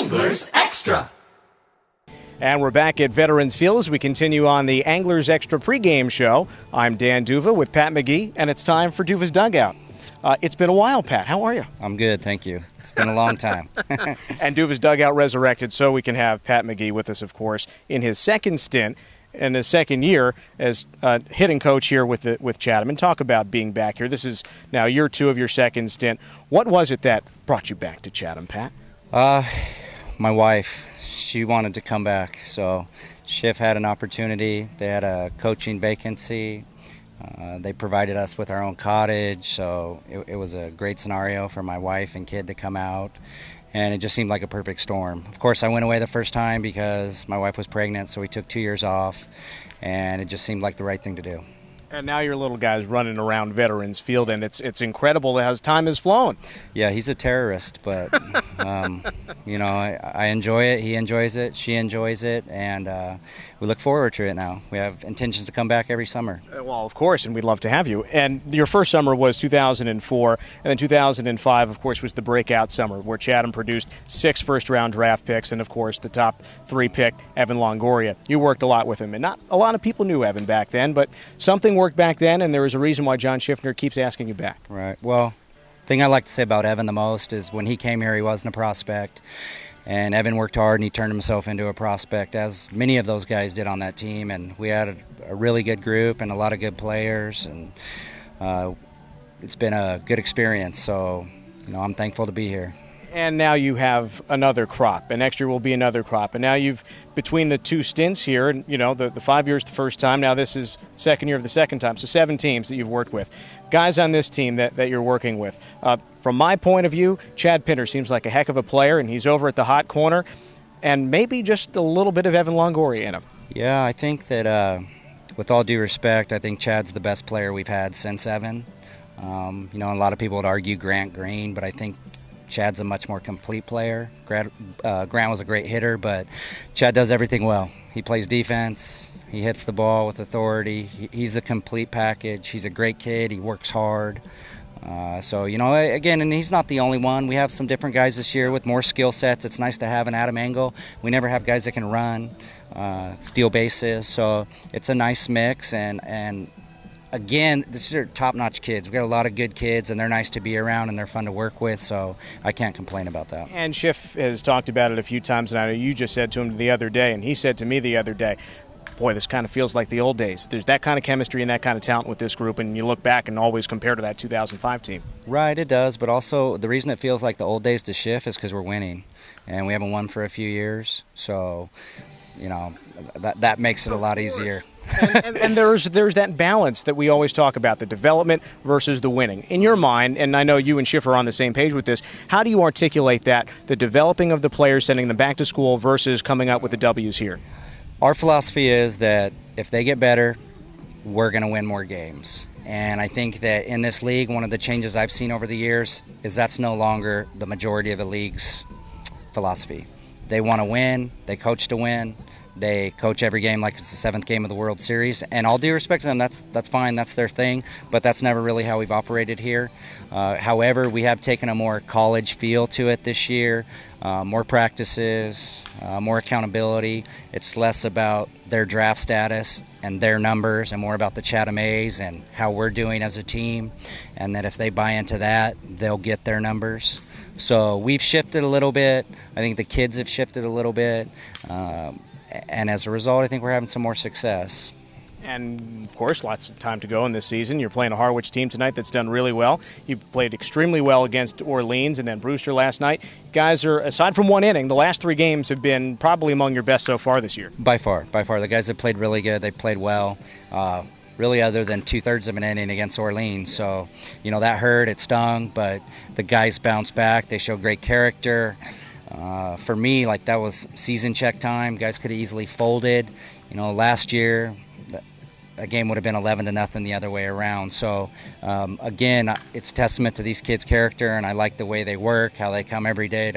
Anglers Extra. And we're back at Veterans Field as we continue on the Anglers Extra pregame show. I'm Dan Duva with Pat McGee, and it's time for Duva's Dugout. It's been a while, Pat. How are you? I'm good, thank you. It's been a long time. And Duva's Dugout resurrected so we can have Pat McGee with us, of course, in his second stint in his second year as hitting coach here with Chatham. And talk about being back here. This is now year 2 of your second stint. What was it that brought you back to Chatham, Pat? My wife. She wanted to come back, so Schiff had an opportunity. They had a coaching vacancy. They provided us with our own cottage, so it was a great scenario for my wife and kid to come out, and it just seemed like a perfect storm. Of course, I went away the first time because my wife was pregnant, so we took 2 years off, and it just seemed like the right thing to do. And now your little guy's running around Veterans Field, and it's incredible how time has flown. Yeah, he's a terrorist, but I enjoy it. He enjoys it. She enjoys it, and we look forward to it now. We have intentions to come back every summer. Well, of course, and we'd love to have you. And your first summer was 2004, and then 2005, of course, was the breakout summer where Chatham produced 6 first-round draft picks, and, of course, the top 3 pick, Evan Longoria. You worked a lot with him, and not a lot of people knew Evan back then, but something worked back then, and there was a reason why John Schiffner keeps asking you back. Right. Well, the thing I like to say about Evan the most is when he came here, he wasn't a prospect. And Evan worked hard, and he turned himself into a prospect, as many of those guys did on that team. And we had a really good group and a lot of good players, and it's been a good experience. So, I'm thankful to be here. And now you have another crop, and next year will be another crop. And now you've, between the 2 stints here, and the 5 years the first time, now this is second year of the second time, so 7 teams that you've worked with. Guys on this team that you're working with. From my point of view, Chad Pinter seems like a heck of a player, and he's over at the hot corner, and maybe just a little bit of Evan Longoria in him. Yeah, I think that, with all due respect, I think Chad's the best player we've had since Evan. A lot of people would argue Grant Green, but I think Chad's a much more complete player. Grant was a great hitter, but Chad does everything well. He plays defense. He hits the ball with authority. He's the complete package. He's a great kid. He works hard. Again, and he's not the only one. We have some different guys this year with more skill sets. It's nice to have an Adam Engel. We never have guys that can run, steal bases. So it's a nice mix, and again, these are top-notch kids. We've got a lot of good kids, and they're nice to be around, and they're fun to work with, so I can't complain about that. And Schiff has talked about it a few times, and I know you just said to him the other day, and he said to me the other day, boy, this kind of feels like the old days. There's that kind of chemistry and that kind of talent with this group, and you look back and always compare to that 2005 team. Right, it does, but also the reason it feels like the old days to Schiff is because we're winning, and we haven't won for a few years, so that makes it a lot easier. and there's that balance that we always talk about, the development versus the winning. In your mind, and I know you and Schiff are on the same page with this, how do you articulate that, the developing of the players, sending them back to school versus coming up with the W's here? Our philosophy is that if they get better, we're going to win more games. And I think that in this league, one of the changes I've seen over the years is that's no longer the majority of the league's philosophy. They want to win. They coach to win. They coach every game like it's the 7th game of the World Series. And all due respect to them, that's fine. That's their thing. But that's never really how we've operated here. However, we have taken a more college feel to it this year. More practices, more accountability. It's less about their draft status and their numbers and more about the Chatham A's and how we're doing as a team. And that if they buy into that, they'll get their numbers. So we've shifted a little bit. I think the kids have shifted a little bit. And as a result, I think we're having some more success. And, of course, lots of time to go in this season. You're playing a Harwich team tonight that's done really well. You played extremely well against Orleans and then Brewster last night. You guys are, aside from one inning, the last 3 games have been probably among your best so far this year. By far. The guys have played really good. They played well, really other than 2/3 of an inning against Orleans. So, that hurt. It stung. But the guys bounced back. They showed great character. For me, that was season check time. Guys could have easily folded. Last year, a game would have been 11-0 the other way around. So, again, it's testament to these kids' character, and I like the way they work, how they come every day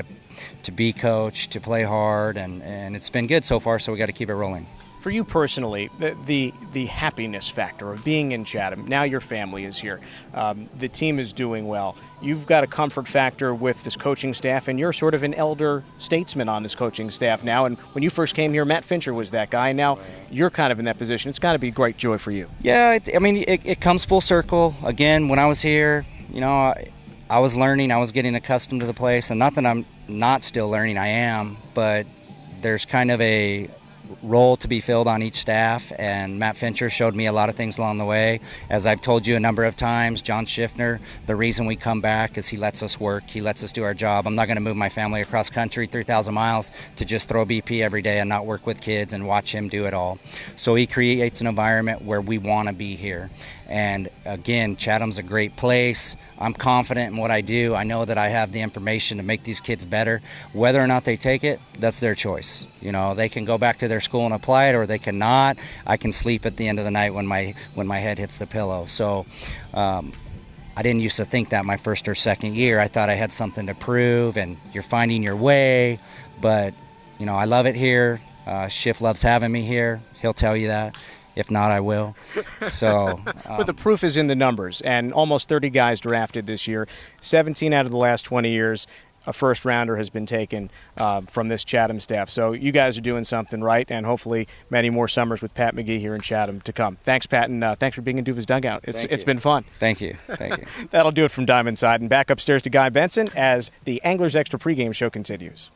to be coached, to play hard, and it's been good so far, so we got to keep it rolling. For you personally, the happiness factor of being in Chatham, now your family is here, the team is doing well, you've got a comfort factor with this coaching staff, and you're sort of an elder statesman on this coaching staff now, and when you first came here, Matt Fincher was that guy, and now you're kind of in that position. It's got to be great joy for you. Yeah, it comes full circle. Again, when I was here, I was learning, I was getting accustomed to the place, and not that I'm not still learning, I am, but there's kind of a role to be filled on each staff, and Matt Fincher showed me a lot of things along the way. As I've told you a number of times, John Schiffner, the reason we come back is he lets us work, he lets us do our job. I'm not going to move my family across country 3,000 miles to just throw BP every day and not work with kids and watch him do it all. So he creates an environment where we want to be here. And again, Chatham's a great place. I'm confident in what I do. I know that I have the information to make these kids better. Whether or not they take it, that's their choice. They can go back to their school and apply it, or they cannot. I can sleep at the end of the night when my head hits the pillow. So I didn't used to think that my first or second year. I thought I had something to prove, and you're finding your way. But I love it here. Schiff loves having me here. He'll tell you that. If not, I will. So, but the proof is in the numbers, and almost 30 guys drafted this year. 17 out of the last 20 years, a first-rounder has been taken from this Chatham staff. So you guys are doing something right, and hopefully many more summers with Pat McGee here in Chatham to come. Thanks, Pat, and thanks for being in Duva's Dugout. It's been fun. Thank you. That'll do it from Diamond Side, and back upstairs to Guy Benson as the Anglers Extra pregame show continues.